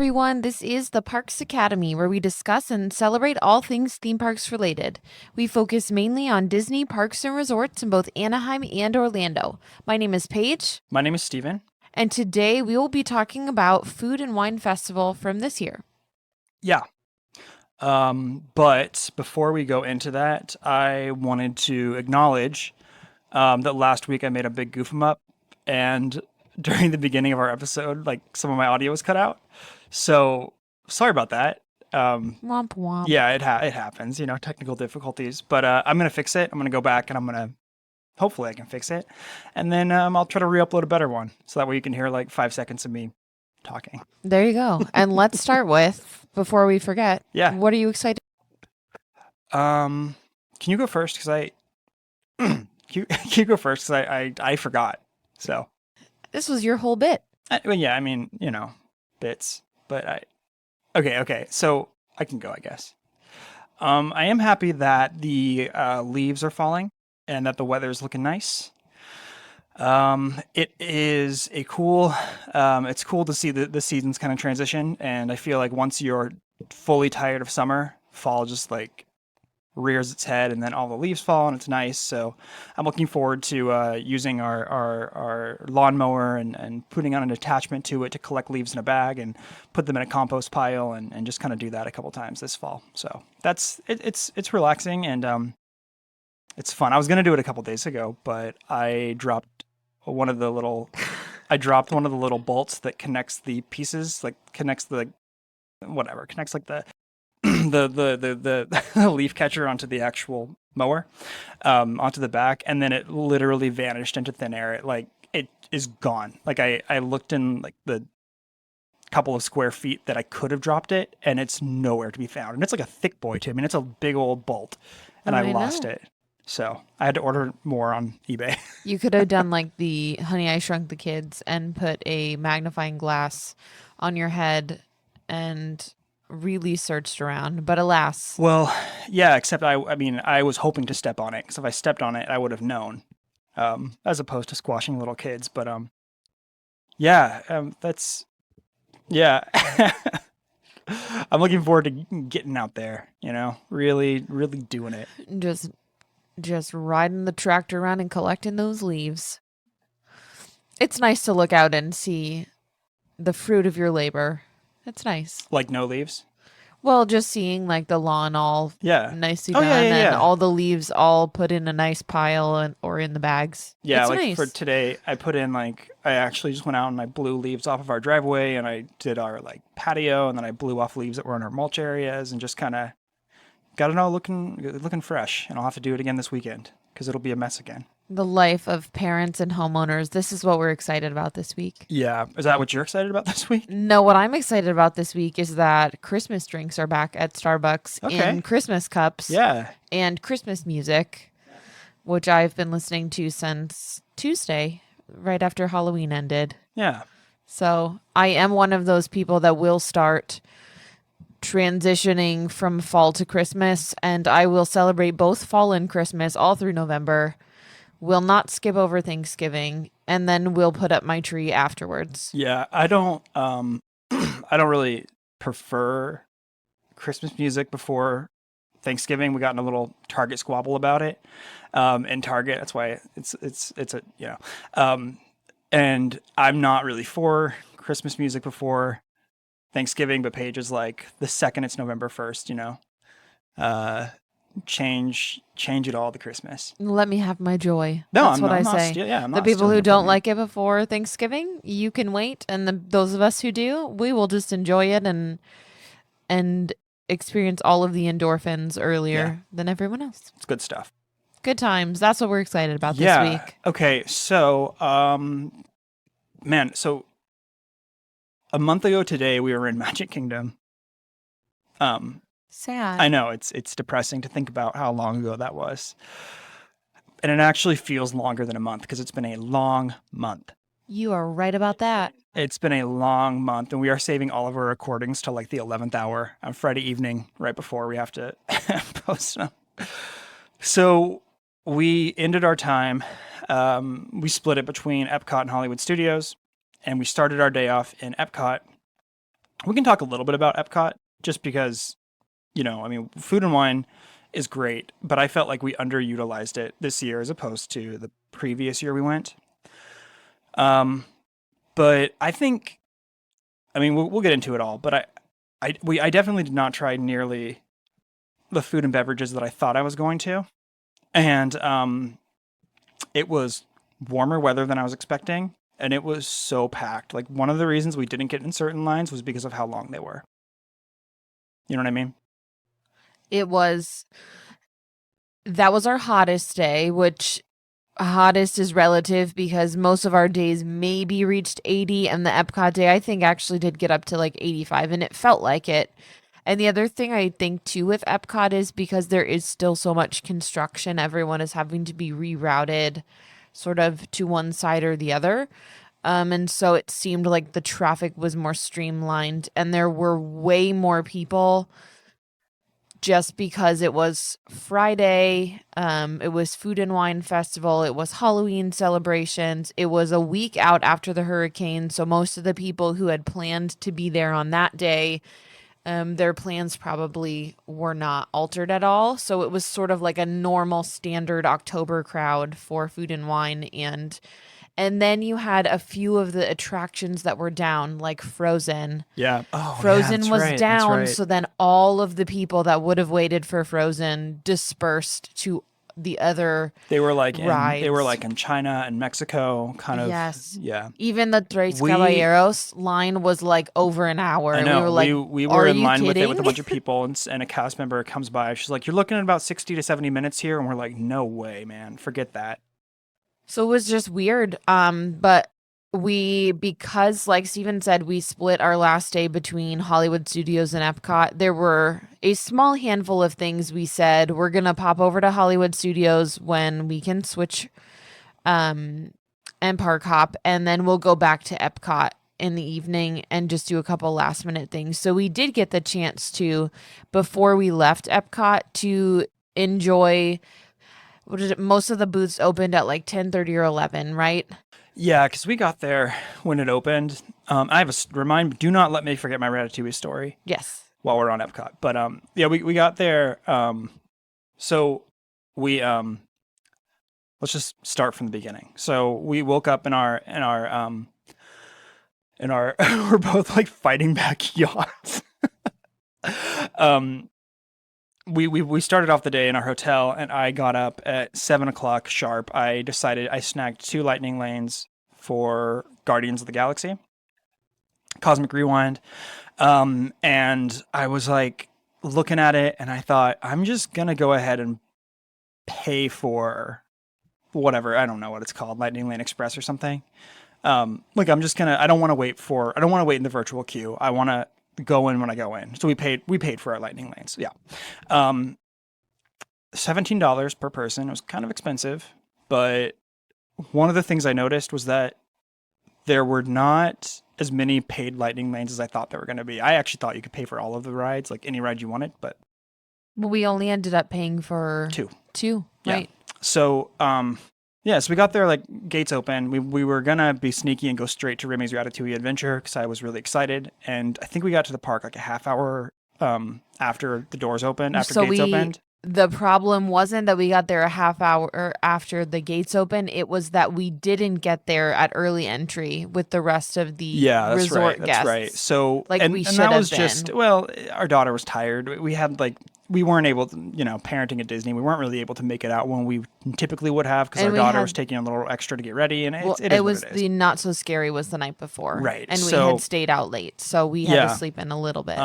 everyone. This is the Parks Academy, where we discuss and celebrate all things theme parks related. We focus mainly on Disney parks and resorts in both Anaheim and Orlando. My name is Paige. My name is Steven. And today we will be talking about Food and Wine Festival from this year. Yeah. But before we go into that, I wanted to acknowledge that last week I made a big goof 'em up, and during the beginning of our episode, like some of my audio was cut out. So sorry about that. Womp womp. Yeah, it happens, technical difficulties. But I'm gonna fix it. I'm gonna go back and hopefully I can fix it, and then I'll try to re-upload a better one so that way you can hear like 5 seconds of me talking. There you go. And let's start with, before we forget, Yeah. what are you excited? Can you go first? Because you go first because I forgot. So This was your whole bit. well, yeah, I mean, bits, but okay. So I can go, I guess. I am happy that the leaves are falling and that the weather is looking nice. It is a cool. It's cool to see the seasons kind of transition, and I feel like once you're fully tired of summer, fall just like rears its head, and then all the leaves fall, and it's nice. So I'm looking forward to using our lawnmower and putting on an attachment to it to collect leaves in a bag and put them in a compost pile, and just kind of do that a couple times this fall. So that's it. It's relaxing and it's fun. I was gonna do it a couple days ago, but I dropped one of the little bolts that connects the pieces, like connects like the the leaf catcher onto the actual mower, onto the back, and then it literally vanished into thin air. It is gone. Like I looked in like the couple of square feet that I could have dropped it, and it's nowhere to be found. And it's like a thick boy too. I mean, it's a big old bolt, and I lost it. So I had to order more on eBay. You could have done like the Honey, I Shrunk the Kids and put a magnifying glass on your head and really searched around, but alas. Well, yeah, except I mean, I was hoping to step on it, because if I stepped on it, I would have known, as opposed to squashing little kids. But that's yeah. I'm looking forward to getting out there, really, really doing it. Just riding the tractor around and collecting those leaves. It's nice to look out and see the fruit of your labor. It's nice. Like no leaves? Well, just seeing like the lawn all nicely done, and all the leaves all put in a nice pile or in the bags. Yeah, it's like nice. For today, I actually just went out and I blew leaves off of our driveway, and I did our like patio, and then I blew off leaves that were in our mulch areas, and just kind of got it all looking fresh. And I'll have to do it again this weekend because it'll be a mess again. The life of parents and homeowners. This is what we're excited about this week. Yeah. Is that what you're excited about this week? No, what I'm excited about this week is that Christmas drinks are back at Starbucks in Christmas cups. Yeah. And Christmas music, which I've been listening to since Tuesday, right after Halloween ended. Yeah. So I am one of those people that will start transitioning from fall to Christmas, and I will celebrate both fall and Christmas all through November. Will not skip over Thanksgiving, and then we'll put up my tree afterwards. Yeah, I don't I don't really prefer Christmas music before Thanksgiving. We got in a little Target squabble about it. In Target, that's why it's and I'm not really for Christmas music before Thanksgiving, but Paige is like, the second it's November 1st, change it all to Christmas. Let me have my joy. No, that's what I say. The people who don't like it before Thanksgiving, you can wait, and those of us who do, we will just enjoy it and experience all of the endorphins earlier than everyone else. It's good stuff. Good times. That's what we're excited about this week. Okay, so so a month ago today we were in Magic Kingdom. Sad. I know, it's depressing to think about how long ago that was. And it actually feels longer than a month because it's been a long month. You are right about that. It's been a long month, and we are saving all of our recordings till like the 11th hour on Friday evening, right before we have to post them. So we ended our time. We split it between Epcot and Hollywood Studios, and we started our day off in Epcot We can talk a little bit about Epcot just because, I mean, Food and Wine is great, but I felt like we underutilized it this year as opposed to the previous year we went. But I think, I mean, we'll get into it all, but I definitely did not try nearly the food and beverages that I thought I was going to. And it was warmer weather than I was expecting, and it was so packed. Like, one of the reasons we didn't get in certain lines was because of how long they were. You know what I mean? That was our hottest day, which hottest is relative because most of our days maybe reached 80, and the Epcot day I think actually did get up to like 85, and it felt like it. And the other thing I think too with Epcot is because there is still so much construction, everyone is having to be rerouted sort of to one side or the other. And so it seemed like the traffic was more streamlined and there were way more people just because it was Friday. It was Food and Wine Festival. It was Halloween celebrations. It was a week out after the hurricane. So most of the people who had planned to be there on that day, their plans probably were not altered at all. So it was sort of like a normal standard October crowd for Food and Wine. And then you had a few of the attractions that were down, like Frozen. Yeah. Oh, Frozen yeah, was right. down. Right. So then all of the people that would have waited for Frozen dispersed to the other They were like rides. they were like in China and Mexico, kind of. Yes. Yeah. Even the Tres Caballeros line was like over an hour. I know. We were like, we were in line with it with a kidding? bunch of people, and a cast member comes by. She's like, "You're looking at about 60 to 70 minutes here," and we're like, "No way, man! Forget that." So it was just weird. But because like Steven said, we split our last day between Hollywood Studios and Epcot. There were a small handful of things we said, we're going to pop over to Hollywood Studios when we can switch and park hop, and then we'll go back to Epcot in the evening and just do a couple last minute things. So we did get the chance to, before we left Epcot, to enjoy, most of the booths opened at like 10:30 or 11, right? Yeah, because we got there when it opened. I have do not let me forget my Ratatouille story. Yes. While we're on Epcot. But yeah, we got there. So we let's just start from the beginning. So we woke up in our we're both like fighting back yawns. We started off the day in our hotel, and I got up at 7:00 sharp. I snagged 2 lightning lanes for Guardians of the Galaxy, Cosmic Rewind, and I was like looking at it, and I thought, I'm just gonna go ahead and pay for whatever, I don't know what it's called, Lightning Lane Express or something. Like I don't want to wait in the virtual queue. I want to go in when I go in. So we paid for our lightning lanes. Yeah. $17 per person. It was kind of expensive, but one of the things I noticed was that there were not as many paid lightning lanes as I thought there were going to be. I actually thought you could pay for all of the rides, like any ride you wanted, but we only ended up paying for 2, right? Yeah. So, so we got there, like, gates open. We were going to be sneaky and go straight to Remy's Ratatouille Adventure because I was really excited. And I think we got to the park like a half hour after the doors opened, gates opened. The problem wasn't that we got there a half hour after the gates open. It was that we didn't get there at early entry with the rest of the resort guests. That's right. So, like, we should have been. Our daughter was tired. We weren't able to, parenting at Disney, we weren't really able to make it out when we typically would have because our daughter was taking a little extra to get ready. And it was the not so scary was the night before. Right. And we had stayed out late. So we had to sleep in a little bit.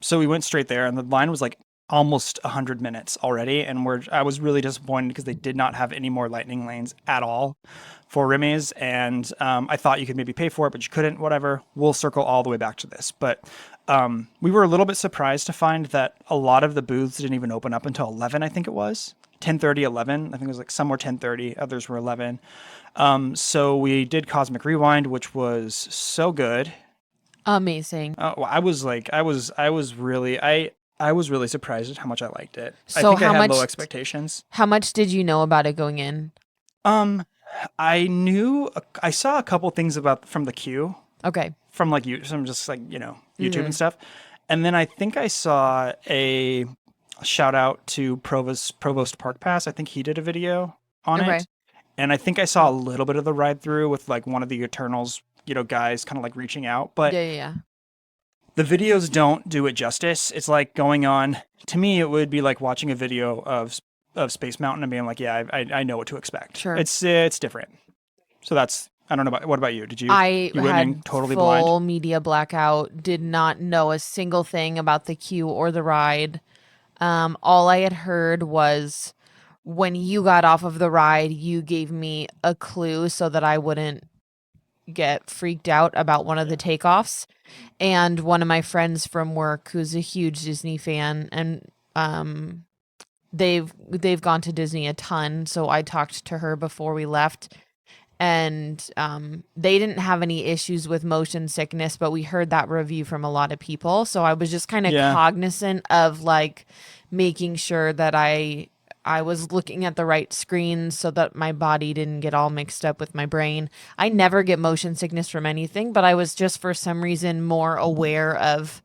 So we went straight there, and the line was like almost 100 minutes already. And I was really disappointed because they did not have any more lightning lanes at all for Remy's. And I thought you could maybe pay for it, but you couldn't, whatever. We'll circle all the way back to this. But we were a little bit surprised to find that a lot of the booths didn't even open up until 11, I think it was. 10:30, 11. I think it was like somewhere 10:30. Others were 11. So we did Cosmic Rewind, which was so good. Amazing. I was really surprised at how much I liked it. So I think I had low expectations. How much did you know about it going in? I saw a couple things from the queue. Okay. from like some just like, YouTube and stuff. And then I think I saw a shout out to Provost Park Pass. I think he did a video on Okay. it. And I think I saw a little bit of the ride through with like one of the Eternals, guys kind of like reaching out. But Yeah. the videos don't do it justice. It's like going on, to me, it would be like watching a video of Space Mountain and being like, yeah, I know what to expect. Sure. It's different. So that's, I don't know what about you? Did you? I you went in had totally full blind? media blackout, did not know a single thing about the queue or the ride. All I had heard was when you got off of the ride, you gave me a clue so that I wouldn't get freaked out about one of the takeoffs. And one of my friends from work, who's a huge Disney fan, and they've gone to Disney a ton, so I talked to her before we left, and they didn't have any issues with motion sickness, but we heard that review from a lot of people, so I was just kind of cognizant of like making sure that I was looking at the right screens so that my body didn't get all mixed up with my brain. I never get motion sickness from anything, but I was just for some reason more aware of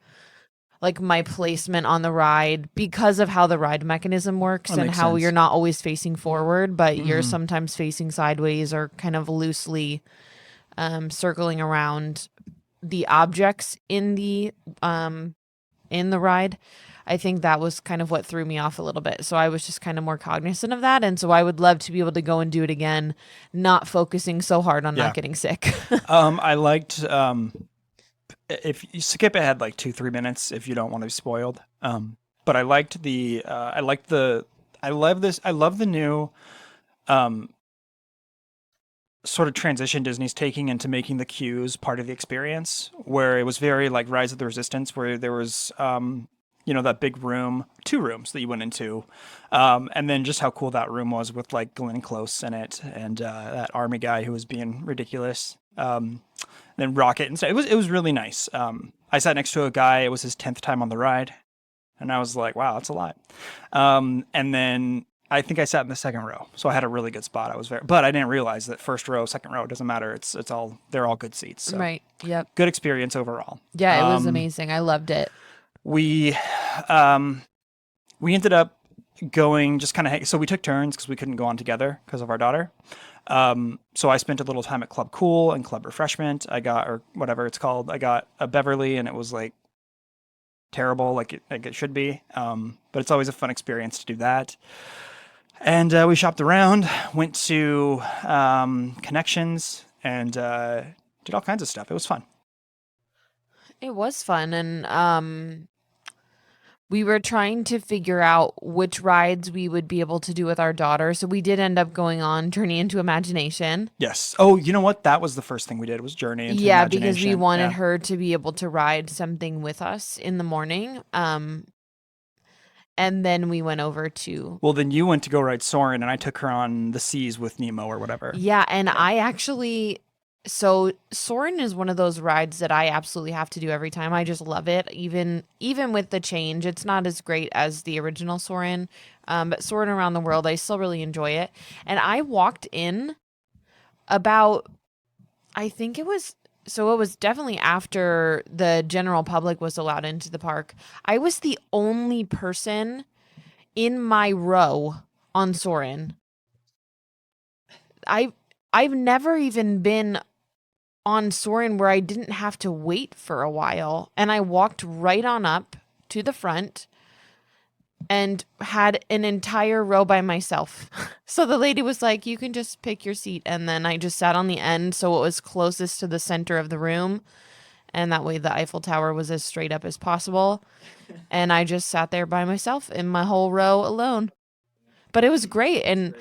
like my placement on the ride because of how the ride mechanism works and how you're not always facing forward, but you're sometimes facing sideways or kind of loosely circling around the objects in the ride. I think that was kind of what threw me off a little bit. So I was just kind of more cognizant of that. And so I would love to be able to go and do it again, not focusing so hard on not getting sick. I liked, if you skip ahead like 2-3 minutes, if you don't want to be spoiled. But I liked I love the new, sort of transition Disney's taking into making the queues part of the experience, where it was very like Rise of the Resistance, where there was, that big room, 2 rooms that you went into. And then just how cool that room was with like Glenn Close in it and that army guy who was being ridiculous. Then Rocket and stuff. It was really nice. I sat next to a guy, it was his 10th time on the ride. And I was like, wow, that's a lot. And then I think I sat in the second row. So I had a really good spot. But I didn't realize that first row, second row, it doesn't matter. They're all good seats. So. Right. Yep. Good experience overall. Yeah, it was amazing. I loved it. We ended up going just kind of, so we took turns because we couldn't go on together because of our daughter. So I spent a little time at Club Cool and Club Refreshment. Or whatever it's called. I got a Beverly and it was like terrible, like it should be. But it's always a fun experience to do that. And we shopped around, went to Connections, and did all kinds of stuff. It was fun. It was fun, and we were trying to figure out which rides we would be able to do with our daughter. So we did end up going on Journey into Imagination. Yes. Oh, you know what? That was the first thing we did was Journey into Imagination. Because we wanted her to be able to ride something with us in the morning. And then we went over to... Well, then you went to go ride Soarin', and I took her on the seas with Nemo or whatever. Yeah, and I actually... So Soarin' is one of those rides that I absolutely have to do every time. I just love it. Even with the change, it's not as great as the original Soarin'. But Soarin' Around the World, I still really enjoy it. And I walked in about... I think it was... So it was definitely after the general public was allowed into the park. I was the only person in my row on Soarin'. I've never even been on Soarin' where I didn't have to wait for a while. And I walked right on up to the front and had an entire row by myself. So the lady was like, you can just pick your seat. And then I just sat on the end, so it was closest to the center of the room. And that way the Eiffel Tower was as straight up as possible. And I just sat there by myself in my whole row alone. But it was great. And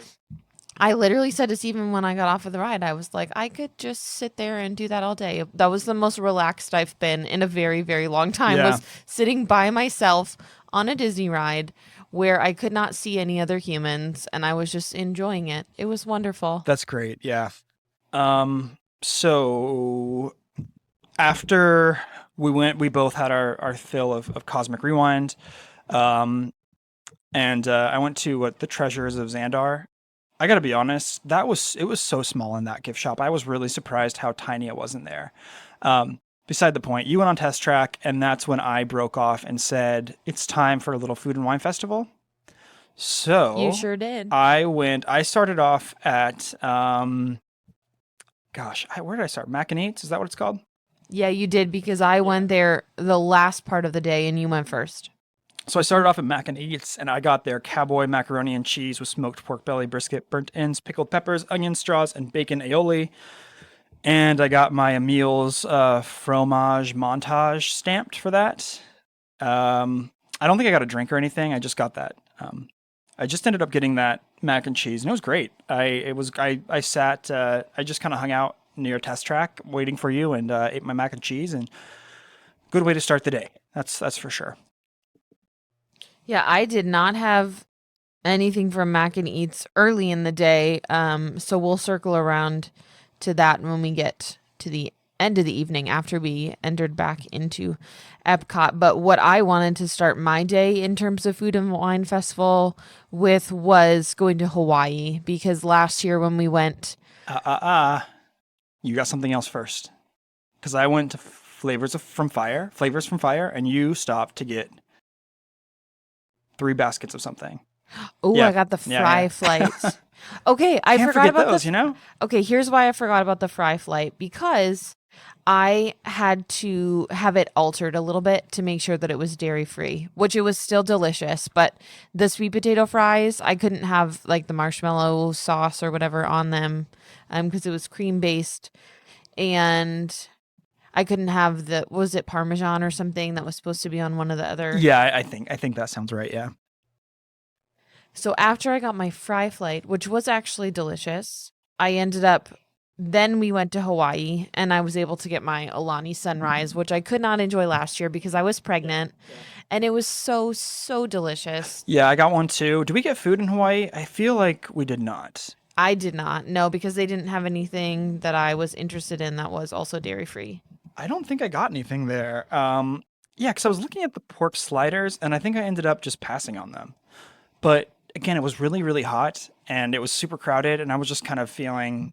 I literally said to Stephen when I got off of the ride, I was like, I could just sit there and do that all day. That was the most relaxed I've been in a very, very long time, was sitting by myself on a Disney ride where I could not see any other humans, and I was just enjoying it. It was wonderful. That's great. Yeah. So after we went, we both had our fill of Cosmic Rewind. And I went to the Treasures of Xandar. I gotta be honest, it was so small in that gift shop. I was really surprised how tiny it was in there. Beside the point, you went on test track, and that's when I broke off and said it's time for a little food and wine festival. You So sure did. I started off at where did I start? Mac and Eats, is that what it's called? Yeah, you did because I went there the last part of the day and you went first. So I started off at Mac and Eats, and I got their cowboy macaroni and cheese with smoked pork belly, brisket, burnt ends, pickled peppers, onion straws, and bacon aioli. And I got my Emil's fromage montage stamped for that. I don't think I got a drink or anything. I just got that. I just ended up getting that mac and cheese, and it was great. I sat. I just kind of hung out near test track, waiting for you, and ate my mac and cheese. And good way to start the day. That's for sure. Yeah, I did not have anything from Mac and Eats early in the day. So we'll circle around to that when we get to the end of the evening after we entered back into Epcot. But what I wanted to start my day in terms of food and wine festival with was going to Hawaii, because last year when we went, You got something else first, because I went to Flavors from Fire, and you stopped to get 3 baskets of something. oh, Yeah, I got the yeah, fry yeah. flights. Okay, I Can't forgot forget about those, the. you know? Okay, here's why I forgot about the fry flight, because I had to have it altered a little bit to make sure that it was dairy free, which it was still delicious. But the sweet potato fries, I couldn't have like the marshmallow sauce or whatever on them, because it was cream based, and I couldn't have was it Parmesan or something that was supposed to be on one of the other. Yeah, I think that sounds right. Yeah. So after I got my fry flight, which was actually delicious, then we went to Hawaii and I was able to get my Alani Sunrise, which I could not enjoy last year because I was pregnant, and it was so, so delicious. Yeah, I got one too. Did we get food in Hawaii? I feel like we did not. I did not, no, because they didn't have anything that I was interested in that was also dairy free. I don't think I got anything there. Yeah, because I was looking at the pork sliders, and I think I ended up just passing on them. But again, it was really, really hot, and it was super crowded, and I was just kind of feeling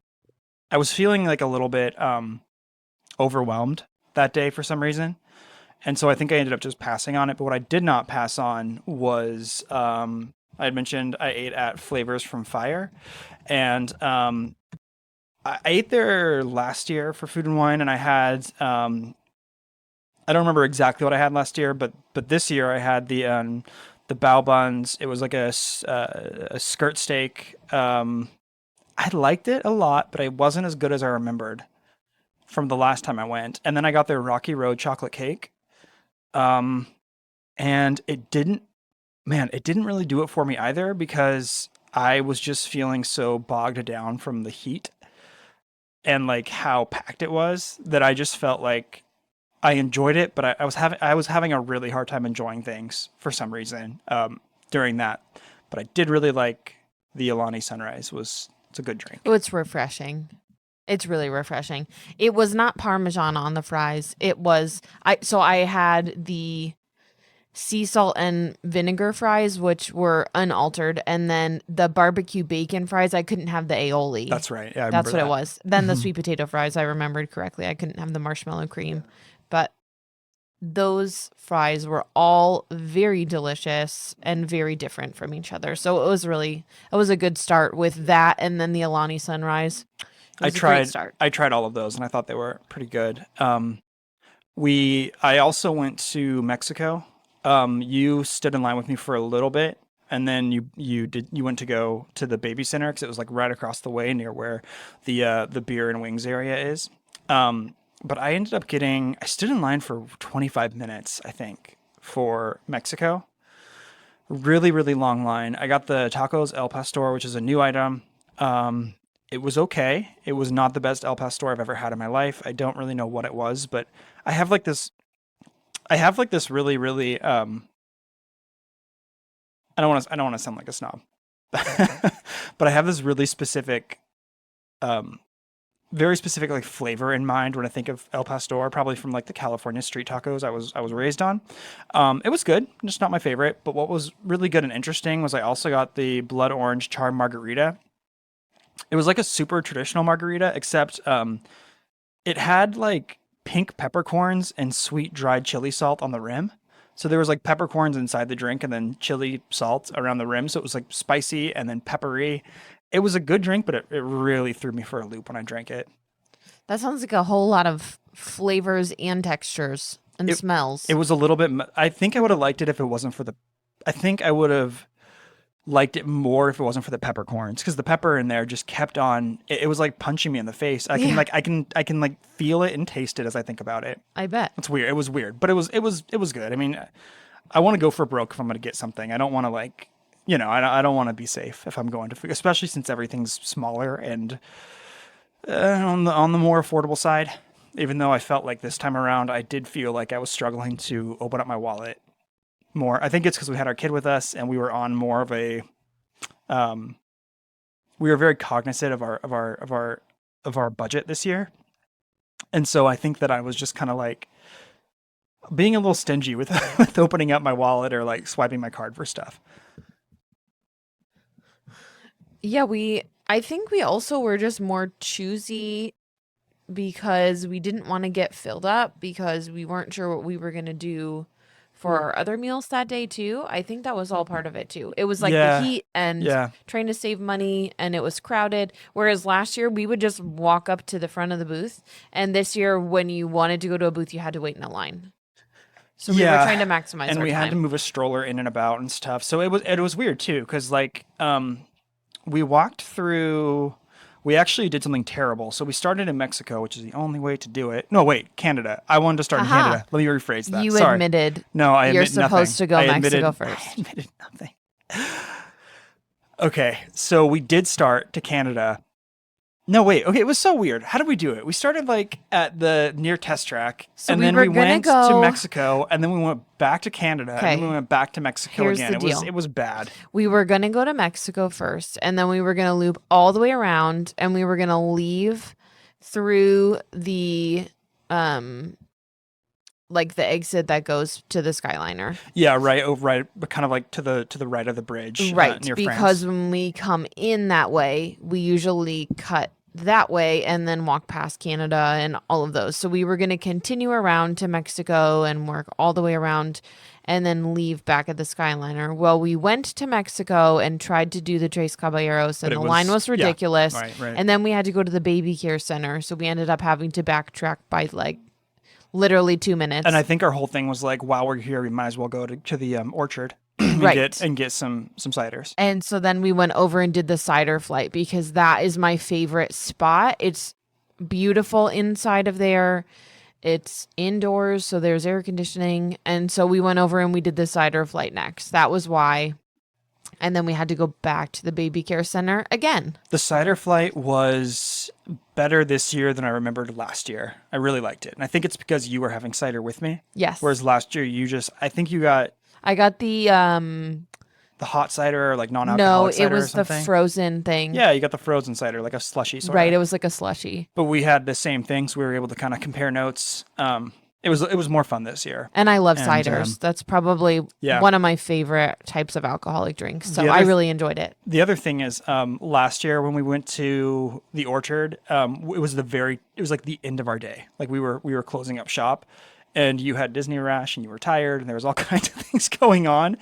like a little bit overwhelmed that day for some reason. And so I think I ended up just passing on it. But what I did not pass on was I had mentioned I ate at Flavors from Fire, and I ate there last year for food and wine, and I had I don't remember exactly what I had last year, but this year I had the bao buns. It was like a skirt steak. I liked it a lot, but it wasn't as good as I remembered from the last time I went. And then I got their Rocky Road chocolate cake. And it didn't really do it for me either, because I was just feeling so bogged down from the heat and like how packed it was, that I just felt like I enjoyed it, but I was having a really hard time enjoying things for some reason during that. But I did really like the Alani Sunrise. It's a good drink. Oh, it's refreshing. It's really refreshing. It was not Parmesan on the fries. I had the sea salt and vinegar fries, which were unaltered, and then the barbecue bacon fries, I couldn't have the aioli. That's right. Yeah, That's what that. it was. Then the sweet potato fries, I remembered correctly. I couldn't have the marshmallow cream. But those fries were all very delicious and very different from each other. So it was a good start with that, and then the Alani Sunrise. I tried all of those, and I thought they were pretty good. I also went to Mexico. You stood in line with me for a little bit, and then you went to go to the baby center, because it was like right across the way near where the beer and wings area is. But I stood in line for 25 minutes, I think, for Mexico. Really, really long line. I got the tacos El Pastor, which is a new item. It was okay. It was not the best El Pastor I've ever had in my life. I don't really know what it was, but I have like this really, really, I don't want to sound like a snob, but I have this really specific, very specific like flavor in mind when I think of El Pastor, probably from like the California street tacos I was raised on. It was good, just not my favorite. But what was really good and interesting was I also got the blood orange charred margarita, It was like a super traditional margarita, except it had like pink peppercorns and sweet dried chili salt on the rim. So there was like peppercorns inside the drink and then chili salt around the rim. So it was like spicy and then peppery. It was a good drink, but it really threw me for a loop when I drank it. That sounds like a whole lot of flavors and textures and smells. It was a little bit. I think I would have liked it if it wasn't for the. I think I would have liked it more if it wasn't for the peppercorns, because the pepper in there just kept on. It was like punching me in the face. I can like feel it and taste it as I think about it. I bet it's weird. It was weird, but it was good. I mean, I want to go for broke if I'm going to get something. I don't want to like, I don't want to be safe if I'm going to, especially since everything's smaller and on the more affordable side. Even though I felt like this time around, I did feel like I was struggling to open up my wallet more. I think it's because we had our kid with us and we were on more of a, we were very cognizant of our budget this year. And so I think that I was just kind of like being a little stingy with, with opening up my wallet or like swiping my card for stuff. Yeah, I think we also were just more choosy because we didn't want to get filled up because we weren't sure what we were going to do for our other meals that day too. I think that was all part of it too. It was like the heat and trying to save money, and it was crowded. Whereas last year we would just walk up to the front of the booth, and this year when you wanted to go to a booth, you had to wait in a line. So we were trying to maximize and our we time. had to move a stroller in and about and stuff. So it was weird too, because like we walked through. We actually did something terrible. So we started in Mexico, which is the only way to do it. No, wait, Canada. I wanted to start in Canada. Let me rephrase that. You Sorry. admitted. No, I you're admit nothing. supposed to go Mexico first. I admitted nothing. Okay, so we did start to Canada. No, wait. Okay, it was so weird. How did we do it? We started like at the near test track, and then we went to Mexico, and then we went back to Canada, and then we went back to Mexico again. It was bad. We were gonna go to Mexico first, and then we were gonna loop all the way around, and we were gonna leave through the like the exit that goes to the Skyliner. Yeah, right, but kind of like to the right of the bridge, right? Near because France. When we come in that way, we usually cut that way and then walk past Canada and all of those. So we were going to continue around to Mexico and work all the way around and then leave back at the Skyliner. Well, we went to Mexico and tried to do the Tres Caballeros, and the line was ridiculous. Yeah, right. And then we had to go to the baby care center. So we ended up having to backtrack by like literally 2 minutes. And I think our whole thing was like, while we're here, we might as well go to the orchard. and get some ciders. And so then we went over and did the cider flight because that is my favorite spot. It's beautiful inside of there. It's indoors, so there's air conditioning. And so we went over and we did the cider flight next. That was why. And then we had to go back to the baby care center again. The cider flight was better this year than I remembered last year. I really liked it. And I think it's because you were having cider with me. Yes. Whereas last year I think you got... I got the hot cider or like non-alcoholic cider. No, it was the frozen thing. Yeah, you got the frozen cider, like a slushy sort of. Right, it was like a slushy. But we had the same thing, so we were able to kind of compare notes. It was more fun this year. And I love ciders. That's probably one of my favorite types of alcoholic drinks. So I really enjoyed it. The other thing is, last year when we went to the orchard, it was like the end of our day. Like we were closing up shop. And you had Disney rash, and you were tired, and there was all kinds of things going on.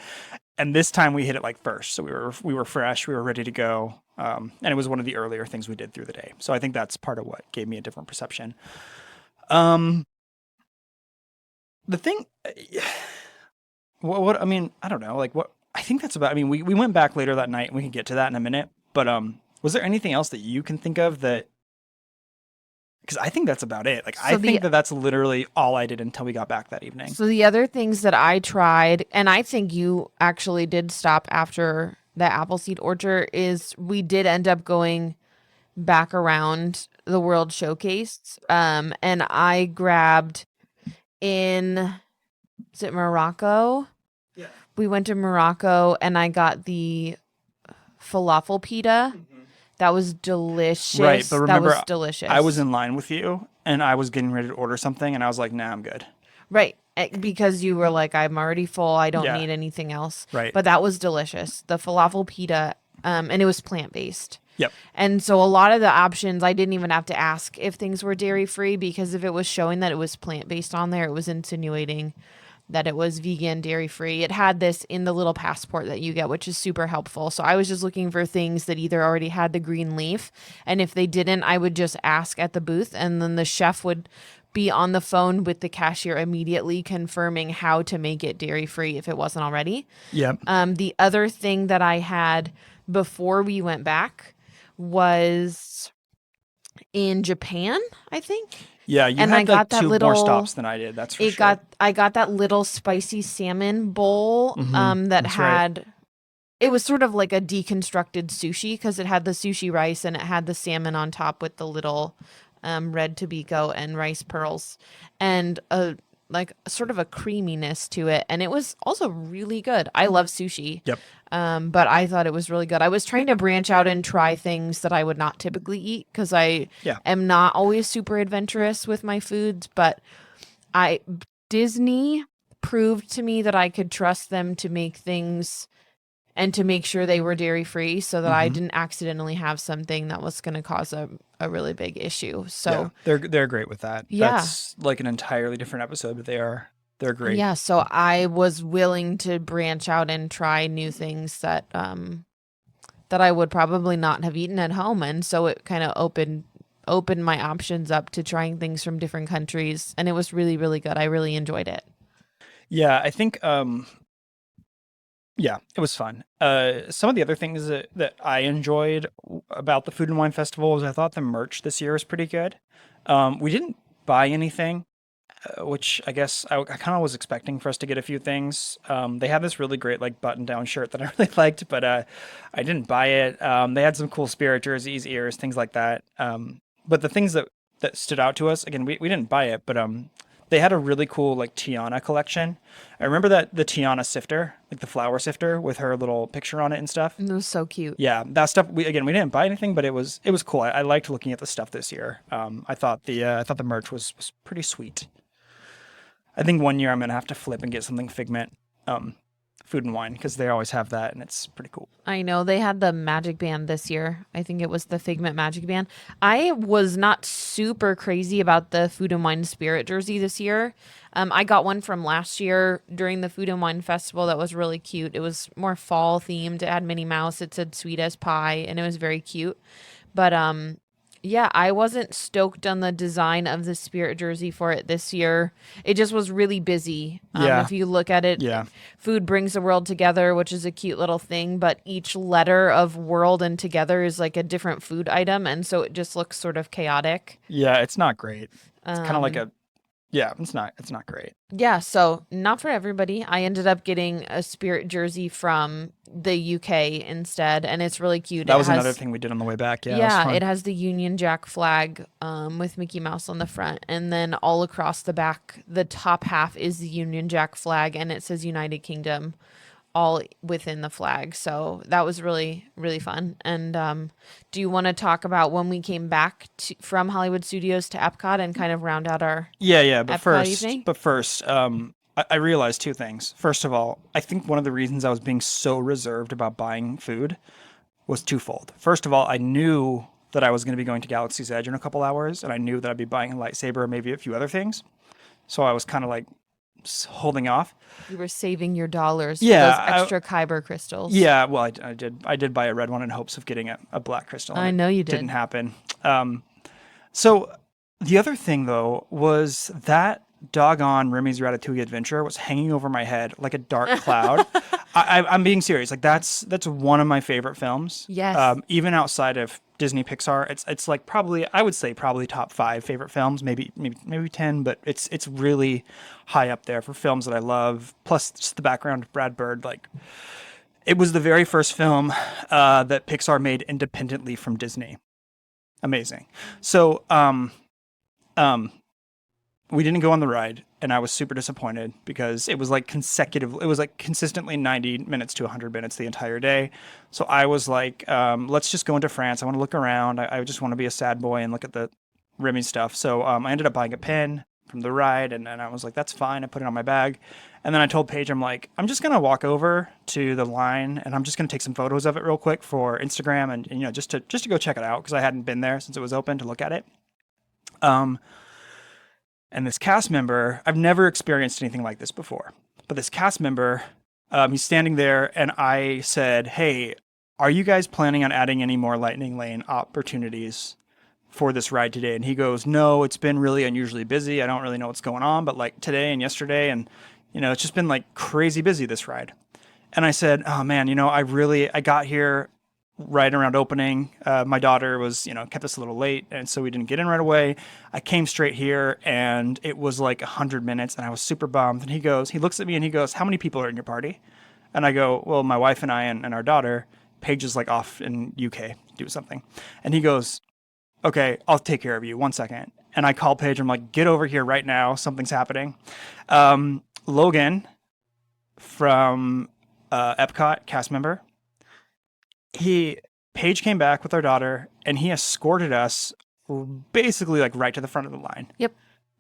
And this time we hit it like first, so we were fresh, we were ready to go, and it was one of the earlier things we did through the day. So I think that's part of what gave me a different perception. The thing, what I mean, I don't know, like what I think that's about. I mean, we went back later that night, and we can get to that in a minute. But was there anything else that you can think of that? Because I think that's about it. Like, so I think that's literally all I did until we got back that evening. So the other things that I tried, and I think you actually did stop after the Appleseed Orchard, is we did end up going back around the World Showcase. And I grabbed is it Morocco? Yeah. We went to Morocco, and I got the falafel pita. Mm-hmm. That was delicious. Right, but remember, that was delicious. I was in line with you, and I was getting ready to order something, and I was like, nah, I'm good. Right, because you were like, I'm already full. I don't need anything else. Right. But that was delicious. The falafel pita, and it was plant-based. Yep. And so a lot of the options, I didn't even have to ask if things were dairy free, because if it was showing that it was plant based on there, it was insinuating that it was vegan, dairy free. It had this in the little passport that you get, which is super helpful. So I was just looking for things that either already had the green leaf, and if they didn't, I would just ask at the booth, and then the chef would be on the phone with the cashier immediately confirming how to make it dairy free if it wasn't already. Yep. The other thing that I had before we went back was in Japan, I think. Yeah, you And had I got that two more little- stops than I did. That's for sure. I got that little spicy salmon bowl that that's right. had it was sort of like a deconstructed sushi, because it had the sushi rice and it had the salmon on top with the little red tobiko and rice pearls, and like sort of a creaminess to it, and it was also really good. I love sushi. Yep. But I thought it was really good. I was trying to branch out and try things that I would not typically eat, because I am not always super adventurous with my foods, but Disney proved to me that I could trust them to make things and to make sure they were dairy free, so that I didn't accidentally have something that was going to cause a really big issue. So they're great with that. Yeah. That's like an entirely different episode, but they're great. yeah, so I was willing to branch out and try new things that that I would probably not have eaten at home, and so it kind of opened my options up to trying things from different countries, and it was really, really good. I really enjoyed it. Yeah, I think yeah, it was fun. Some of the other things that I enjoyed about the Food and Wine Festival was I thought the merch this year was pretty good. We didn't buy anything, which I guess I kind of was expecting for us to get a few things. They had this really great like button-down shirt that I really liked, but I didn't buy it. They had some cool Spirit jerseys, ears, things like that. But the things that stood out to us, again, we didn't buy it, but they had a really cool like Tiana collection. I remember that the Tiana sifter, like the flour sifter with her little picture on it and stuff. It was so cute. Yeah, that stuff. We didn't buy anything, but it was cool. I liked looking at the stuff this year. I thought the merch was pretty sweet. I think one year I'm gonna have to flip and get something Figment, Food and Wine, because they always have that, and it's pretty cool. I know they had the Magic Band this year. I think it was the Figment Magic Band. I was not super crazy about the Food and Wine Spirit jersey this year. I got one from last year during the Food and Wine Festival that was really cute. It was more fall themed. It had Minnie Mouse. It said "Sweet as Pie," and it was very cute. But yeah, I wasn't stoked on the design of the Spirit jersey for it this year. It just was really busy. If you look at it, Food brings the world together, which is a cute little thing, but each letter of world and together is like a different food item, and so it just looks sort of chaotic. Yeah, it's not great. It's kind of like it's not great. Yeah, so not for everybody. I ended up getting a Spirit jersey from the UK instead, and it's really cute. That was another thing we did on the way back. Yeah, it has the Union Jack flag with Mickey Mouse on the front, and then all across the back, the top half is the Union Jack flag, and it says United Kingdom all within the flag. So that was really, really fun. And do you want to talk about when we came back from Hollywood Studios to Epcot and kind of round out our But Epcot evening? first, I realized two things. First of all, I think one of the reasons I was being so reserved about buying food was twofold. First of all, I knew that I was going to be going to Galaxy's Edge in a couple hours, and I knew that I'd be buying a lightsaber and maybe a few other things. So I was kind of like holding off. You were saving your dollars for those extra Kyber crystals. Yeah, well, I did buy a red one in hopes of getting a black crystal. I know you did. Didn't happen. So the other thing though was that doggone Remy's Ratatouille adventure was hanging over my head like a dark cloud. I'm being serious. Like that's one of my favorite films. Yes. Even outside of Disney Pixar, it's like probably, I would say probably top 5 favorite films, maybe 10, but it's really high up there for films that I love. Plus just the background of Brad Bird. Like it was the very first film that Pixar made independently from Disney. Amazing. So we didn't go on the ride, and I was super disappointed because it was like consistently 90 minutes to 100 minutes the entire day. So I was like, let's just go into France. I want to look around. I just want to be a sad boy and look at the Remy stuff. So I ended up buying a pen the ride, and I was like, that's fine. I put it on my bag, and then I told Paige, I'm like, I'm just gonna walk over to the line, and I'm just gonna take some photos of it real quick for Instagram, and you know, just to go check it out because I hadn't been there since it was open to look at it. And this cast member, I've never experienced anything like this before, but this cast member, he's standing there, and I said, hey, are you guys planning on adding any more Lightning Lane opportunities for this ride today? And he goes, no, it's been really unusually busy. I don't really know what's going on, but like today and yesterday, and you know, it's just been like crazy busy, this ride. And I said, oh man, you know, I got here right around opening. My daughter was, you know, kept us a little late, and so we didn't get in right away. I came straight here, and it was like 100 minutes, and I was super bummed. And he looks at me and he goes, how many people are in your party? And I go, well, my wife and I and our daughter. Paige is like off in UK do something. And he goes, okay, I'll take care of you. 1 second. And I call Paige. I'm like, get over here right now. Something's happening. Logan from Epcot, cast member, Paige came back with our daughter, and he escorted us basically like right to the front of the line. Yep.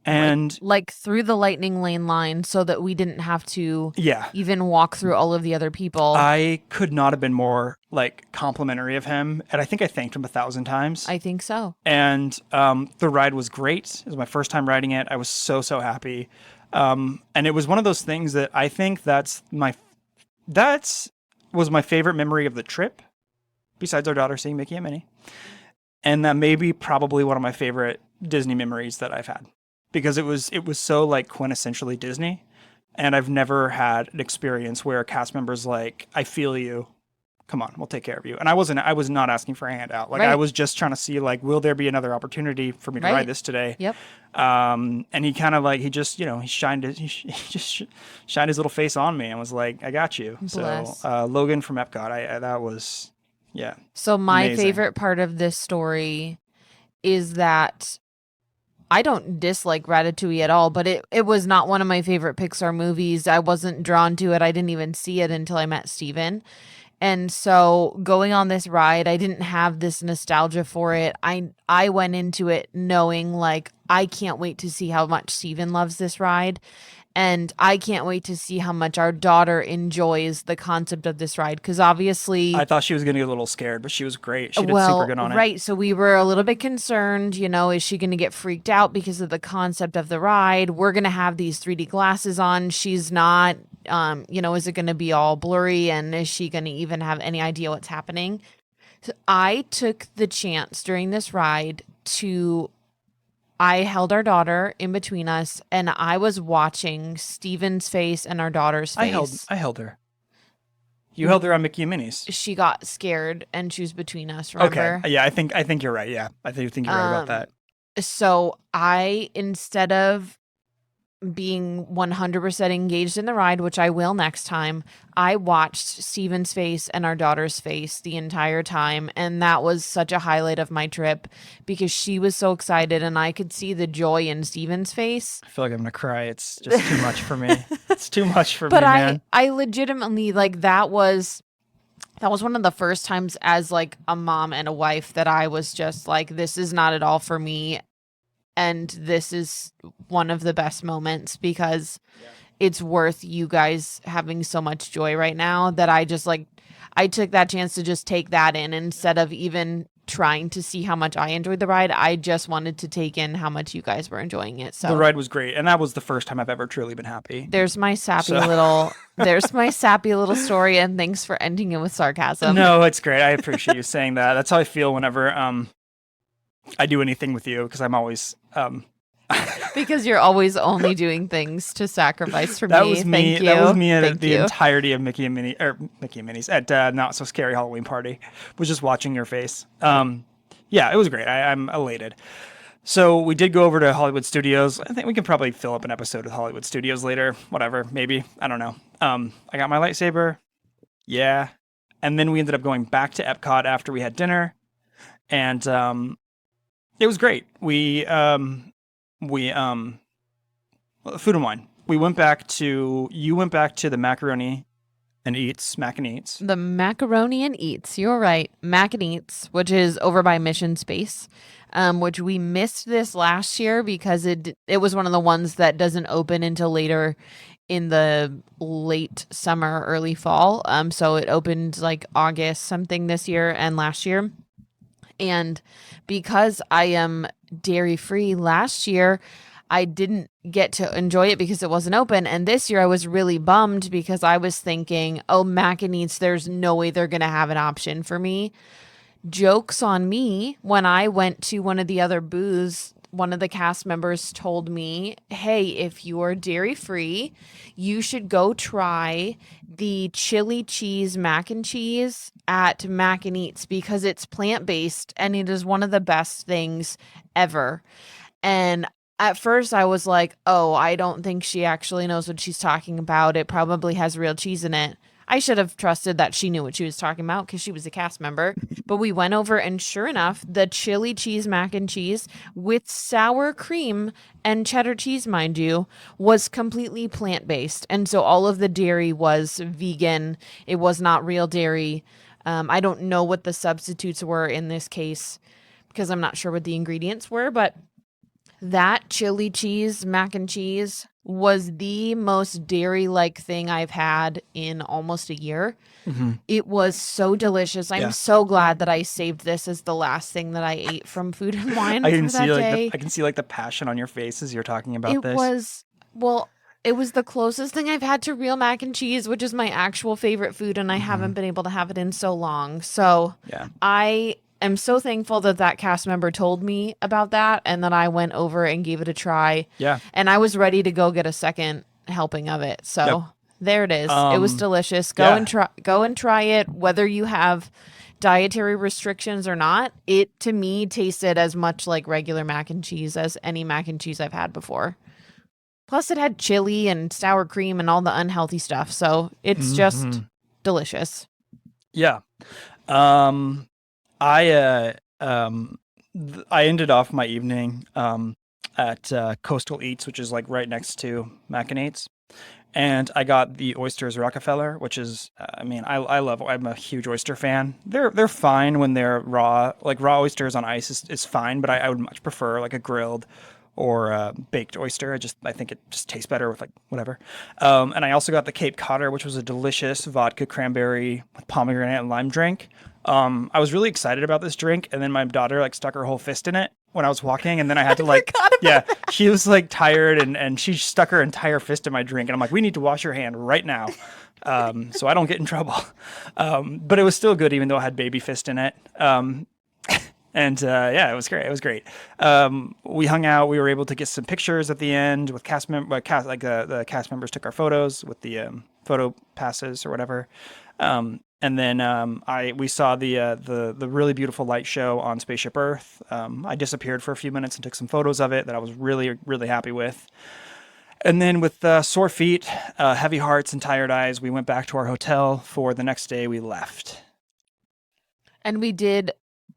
And like through the Lightning Lane line so that we didn't have to yeah, even walk through all of the other people. I could not have been more like complimentary of him. And I think I thanked him 1,000 times. I think so. And the ride was great. It was my first time riding it. I was so happy. And it was one of those things that I think that was my favorite memory of the trip, besides our daughter seeing Mickey and Minnie. And that may be probably one of my favorite Disney memories that I've had, because it was so like quintessentially Disney. And I've never had an experience where a cast member's like, I feel you. Come on, we'll take care of you. And I was not asking for a handout. Like, right. I was just trying to see, like, will there be another opportunity for me to ride this today? Yep. And he kind of like, he just shined his little face on me and was like, I got you. Bless. So Logan from Epcot, that was, yeah. So my favorite part of this story is that I don't dislike Ratatouille at all, but it was not one of my favorite Pixar movies. I wasn't drawn to it. I didn't even see it until I met Steven. And so going on this ride, I didn't have this nostalgia for it. I went into it knowing, like, I can't wait to see how much Steven loves this ride. And I can't wait to see how much our daughter enjoys the concept of this ride. Because obviously, I thought she was going to get a little scared, but she was great. She did super good on it. Right. So we were a little bit concerned, is she going to get freaked out because of the concept of the ride? We're going to have these 3D glasses on. She's not, is it going to be all blurry? And is she going to even have any idea what's happening? So I took the chance during this ride I held our daughter in between us, and I was watching Steven's face and our daughter's face. I held her. You held her on Mickey and Minnie's. She got scared, and she was between us, remember? Okay. Yeah, I think you're right. Yeah, I think you're right about that. So instead of being 100% engaged in the ride, which I will next time, I watched Steven's face and our daughter's face the entire time. And that was such a highlight of my trip because she was so excited and I could see the joy in Steven's face. I feel like I'm going to cry. It's just too much for me. It's too much for me, man. But I legitimately, like, that was one of the first times as like a mom and a wife that I was just like, this is not at all for me. And this is one of the best moments because it's worth you guys having so much joy right now that I took that chance to just take that in instead of even trying to see how much I enjoyed the ride. I just wanted to take in how much you guys were enjoying it. So the ride was great. And that was the first time I've ever truly been happy. There's my sappy little story. And thanks for ending it with sarcasm. No, it's great. I appreciate you saying that. That's how I feel whenever, I do anything with you because I'm always because you're always only doing things to sacrifice for that me. Was me. That was me at the entirety of Mickey and Minnie's at Not So Scary Halloween Party. Was just watching your face. Yeah, it was great. I'm elated. So we did go over to Hollywood Studios. I think we can probably fill up an episode with Hollywood Studios later. Whatever, maybe. I don't know. I got my lightsaber. Yeah, and then we ended up going back to Epcot after we had dinner, and it was great. We food and wine. You went back to the macaroni And Eats, Mac and Eats. The Macaroni and Eats. You're right. Mac and Eats, which is over by Mission Space, which we missed this last year because it was one of the ones that doesn't open until later in the late summer, early fall. So it opened like August something this year and last year. And because I am dairy free last year, I didn't get to enjoy it because it wasn't open. And this year I was really bummed because I was thinking, oh, Mac and Eats, there's no way they're going to have an option for me. Joke's on me. When I went to one of the other booths, one of the cast members told me, hey, if you're dairy free, you should go try the chili cheese mac and cheese at Mac and Eats because it's plant-based and it is one of the best things ever. And at first I was like, oh, I don't think she actually knows what she's talking about. It probably has real cheese in it. I should have trusted that she knew what she was talking about because she was a cast member. But we went over and sure enough, the chili cheese mac and cheese with sour cream and cheddar cheese, mind you, was completely plant-based. And so all of the dairy was vegan. It was not real dairy. I don't know what the substitutes were in this case because I'm not sure what the ingredients were, but that chili cheese mac and cheese was the most dairy-like thing I've had in almost a year. Mm-hmm. It was so delicious. I'm so glad that I saved this as the last thing that I ate from Food and Wine I can for see that day. I can see like the passion on your face as you're talking about this. It was the closest thing I've had to real mac and cheese, which is my actual favorite food, and I haven't been able to have it in so long. So I am so thankful that cast member told me about that and that I went over and gave it a try. Yeah. And I was ready to go get a second helping of it. So there it is. It was delicious. Go and try it, whether you have dietary restrictions or not. It, to me, tasted as much like regular mac and cheese as any mac and cheese I've had before. Plus, it had chili and sour cream and all the unhealthy stuff. So it's just delicious. Yeah. I ended off my evening at Coastal Eats, which is like right next to Mac and Eats, and I got the oysters Rockefeller, which is I'm a huge oyster fan. They're fine when they're raw. Like raw oysters on ice is fine, but I would much prefer like a grilled or a baked oyster. I think it just tastes better with like whatever. And I also got the Cape Codder, which was a delicious vodka cranberry with pomegranate and lime drink. I was really excited about this drink, and then my daughter like stuck her whole fist in it when I was walking, and then I had to like, she was like tired, and she stuck her entire fist in my drink, and I'm like, we need to wash your hand right now, so I don't get in trouble. But it was still good, even though it had baby fist in it. And it was great. It was great. We hung out. We were able to get some pictures at the end with the cast members took our photos with the photo passes or whatever. And then we saw the really beautiful light show on Spaceship Earth. I disappeared for a few minutes and took some photos of it that I was really, really happy with. And then with sore feet, heavy hearts, and tired eyes, we went back to our hotel for the next day. We left. And we did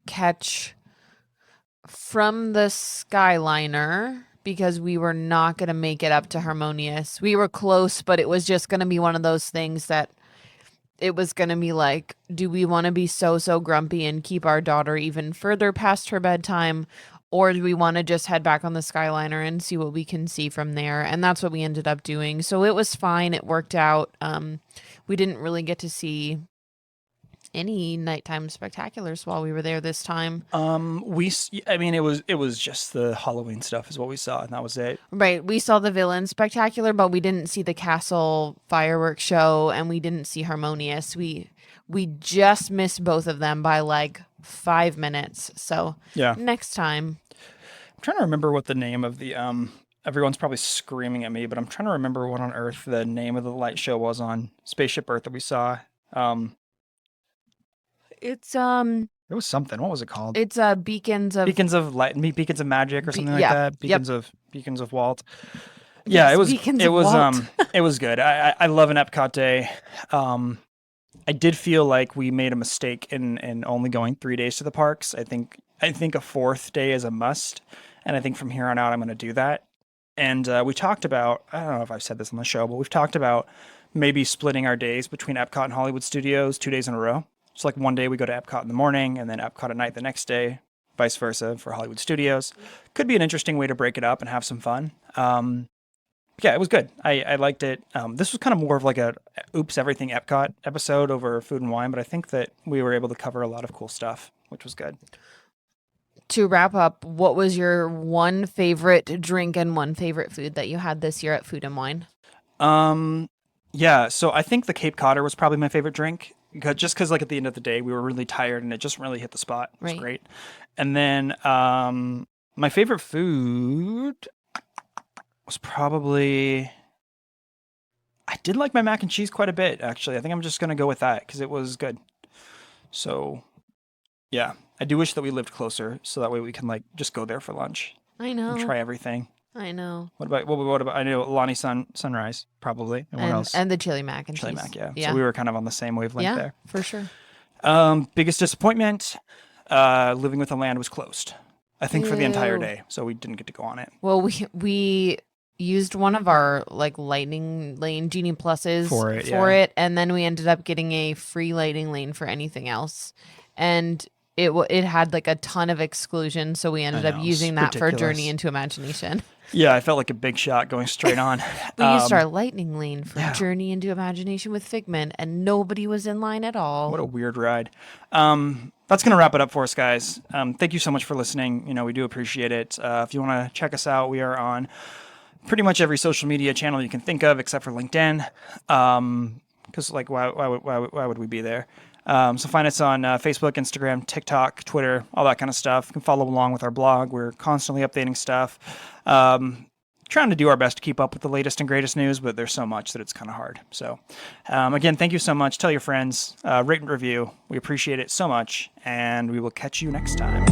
catch from the Skyliner because we were not going to make it up to Harmonious. We were close, but it was just going to be one of those things that it was going to be like, do we want to be so grumpy and keep our daughter even further past her bedtime? Or do we want to just head back on the Skyliner and see what we can see from there? And that's what we ended up doing. So it was fine. It worked out. We didn't really get to see any nighttime spectaculars while we were there this time. It was just the Halloween stuff is what we saw, and that was it. Right. We saw the villain spectacular, but we didn't see the castle fireworks show, and we didn't see Harmonious. We just missed both of them by like 5 minutes. So next time. I'm trying to remember what the name of the everyone's probably screaming at me, but I'm trying to remember what on earth the name of the light show was on Spaceship Earth that we saw. It's it was something. What was it called? It's Beacons of Light, Beacons of Magic or something like that. Beacons of Walt. Yeah, yes, it was Walt. It was good. I love an Epcot day. I did feel like we made a mistake in only going 3 days to the parks. I think a fourth day is a must, and I think from here on out I'm going to do that. And we talked about, I don't know if I've said this on the show, but we've talked about maybe splitting our days between Epcot and Hollywood Studios 2 days in a row. So like one day we go to Epcot in the morning and then Epcot at night the next day, vice versa for Hollywood Studios. Could be an interesting way to break it up and have some fun. Yeah, it was good. I liked it. This was kind of more of like a Oops Everything Epcot episode over food and wine, but I think that we were able to cover a lot of cool stuff, which was good. To wrap up, what was your one favorite drink and one favorite food that you had this year at Food and Wine? Yeah, so I think the Cape Codder was probably my favorite drink, because like at the end of the day we were really tired and it just really hit the spot. It was great. And then my favorite food was probably, I did like my mac and cheese quite a bit, actually. I think I'm just going to go with that because it was good. So, yeah. I do wish that we lived closer so that way we can like just go there for lunch. I know. And try everything. I know. What about I know Lonnie Sunrise, probably. And what else? And the chili mac and chili cheese. Mac, yeah. So we were kind of on the same wavelength there. Yeah, for sure. Biggest disappointment, Living with the Land was closed. I think for the entire day, so we didn't get to go on it. Well, we used one of our like lightning lane Genie Pluses for it, and then we ended up getting a free lightning lane for anything else, and it had like a ton of exclusion, so we ended up using that for Journey into Imagination. Yeah, I felt like a big shot going straight on. We used our lightning lane for Journey into Imagination with Figment, and nobody was in line at all. What a weird ride. That's going to wrap it up for us, guys. Thank you so much for listening. We do appreciate it. If you want to check us out, we are on pretty much every social media channel you can think of, except for LinkedIn. Because like, why would we be there? So find us on Facebook, Instagram, TikTok, Twitter, all that kind of stuff. You can follow along with our blog. We're constantly updating stuff. Trying to do our best to keep up with the latest and greatest news, but there's so much that it's kind of hard. So again, thank you so much. Tell your friends, rate and review. We appreciate it so much, and we will catch you next time.